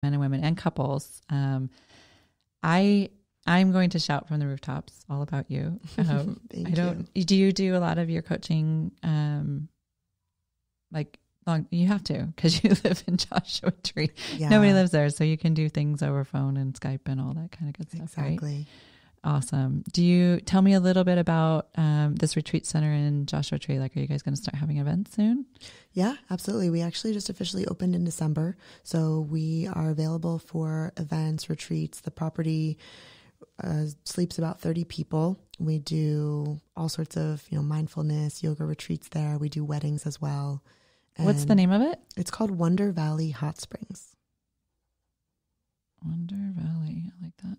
men and women and couples. I'm going to shout from the rooftops all about you. Do you do a lot of your coaching? You have to, because you live in Joshua Tree. Yeah. Nobody lives there. So you can do things over phone and Skype and all that kind of good stuff. Exactly. Right? Awesome. Do you tell me a little bit about this retreat center in Joshua Tree? Like, are you guys going to start having events soon? Yeah, absolutely. We actually just officially opened in December. So we are available for events, retreats. The property sleeps about 30 people. We do all sorts of, mindfulness, yoga retreats there. We do weddings as well. And what's the name of it? It's called Wonder Valley Hot Springs. Wonder Valley. I like that.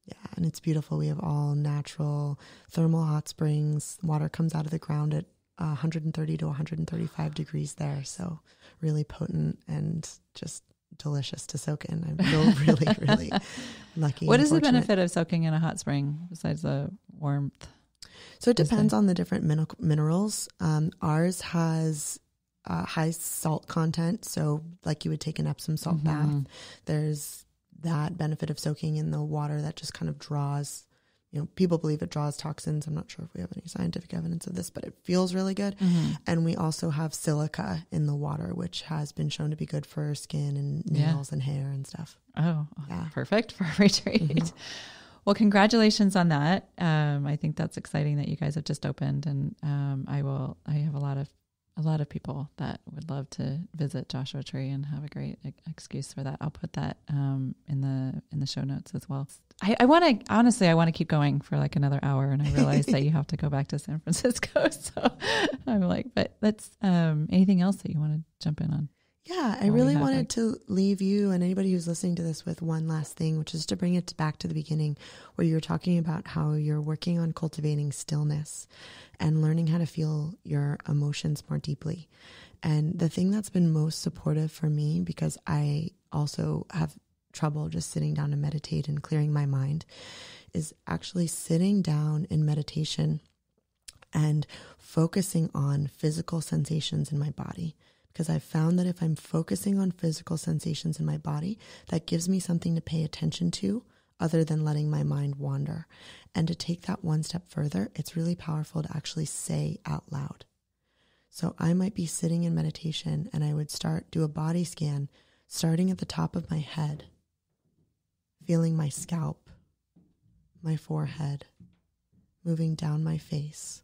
Yeah, and it's beautiful. We have all natural thermal hot springs. Water comes out of the ground at 130 to 135 degrees there. So really potent and just delicious to soak in. I feel really, really lucky. What is the benefit of soaking in a hot spring besides the warmth? So it depends on the different minerals. Ours has high salt content. So like you would take an Epsom salt bath. There's that benefit of soaking in the water that just kind of draws, people believe it draws toxins. I'm not sure if we have any scientific evidence of this, but it feels really good. And we also have silica in the water, which has been shown to be good for skin and nails and hair and stuff. Oh, yeah. Perfect for a retreat. Well, congratulations on that. I think that's exciting that you guys have just opened, and I have a lot of people that would love to visit Joshua Tree and have a great excuse for that. I'll put that in the show notes as well. I want to keep going for like another hour, and I realize that you have to go back to San Francisco. So I'm like, but let's anything else that you want to jump in on? Yeah, I really wanted to leave you and anybody who's listening to this with one last thing, which is to bring it back to the beginning where you were talking about how you're working on cultivating stillness and learning how to feel your emotions more deeply. And the thing that's been most supportive for me, because I also have trouble just sitting down to meditate and clearing my mind, is actually sitting down in meditation and focusing on physical sensations in my body. Because I've found that if I'm focusing on physical sensations in my body, that gives me something to pay attention to other than letting my mind wander. And to take that one step further, it's really powerful to actually say out loud. So I might be sitting in meditation and I would do a body scan, starting at the top of my head, feeling my scalp, my forehead, moving down my face,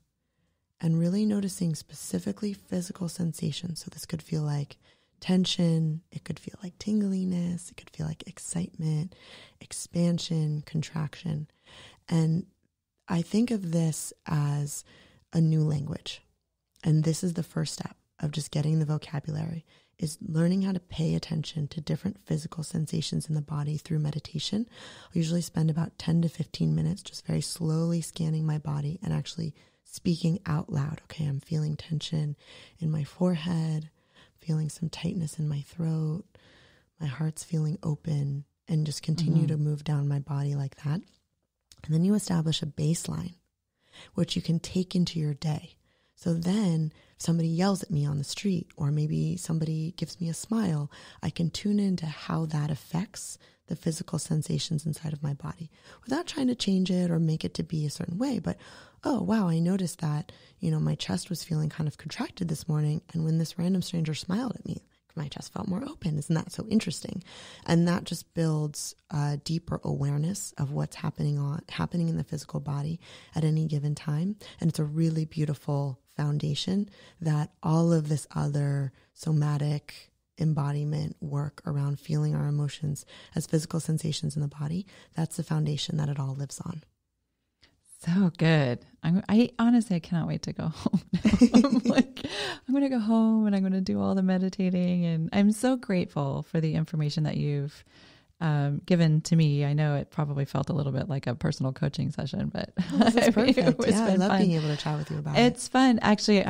and really noticing specifically physical sensations. So this could feel like tension, it could feel like tingliness, it could feel like excitement, expansion, contraction. And I think of this as a new language. And this is the first step of just getting the vocabulary, is learning how to pay attention to different physical sensations in the body through meditation. I usually spend about 10 to 15 minutes just very slowly scanning my body and actually speaking out loud. Okay, I'm feeling tension in my forehead, feeling some tightness in my throat, my heart's feeling open, and just continue to move down my body like that. And then you establish a baseline, which you can take into your day. So then if somebody yells at me on the street, or maybe somebody gives me a smile, I can tune into how that affects the physical sensations inside of my body without trying to change it or make it to be a certain way. But, oh, wow, I noticed that, my chest was feeling kind of contracted this morning. And when this random stranger smiled at me, my chest felt more open. Isn't that so interesting? And that just builds a deeper awareness of what's happening in the physical body at any given time. And it's a really beautiful foundation that all of this other somatic embodiment work around feeling our emotions as physical sensations in the body, that's the foundation that it all lives on. So good. I honestly, I cannot wait to go home. I'm going to go home and I'm going to do all the meditating. And I'm so grateful for the information that you've given to me. I know it probably felt a little bit like a personal coaching session, but this is perfect. I love being able to chat with you about it. It's fun. Actually,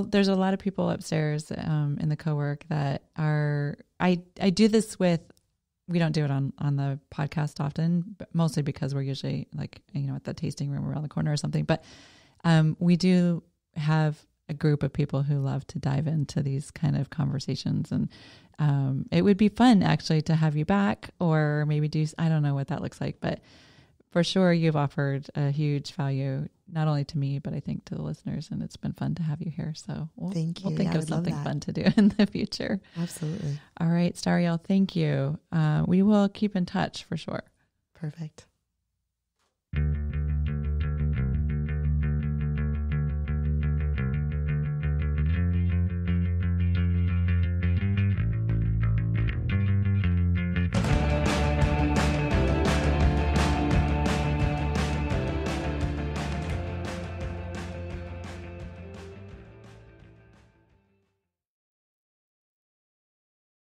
there's a lot of people upstairs in the co-work that I do this with. We don't do it on the podcast often, but mostly because we're usually at the tasting room around the corner or something. But we do have a group of people who love to dive into these kind of conversations. And it would be fun actually to have you back, or maybe do, I don't know what that looks like, but for sure you've offered a huge value, not only to me, but I think to the listeners, and it's been fun to have you here. So thank you. We'll think of something fun to do in the future. Absolutely. All right, Starielle, thank you. We will keep in touch for sure. Perfect.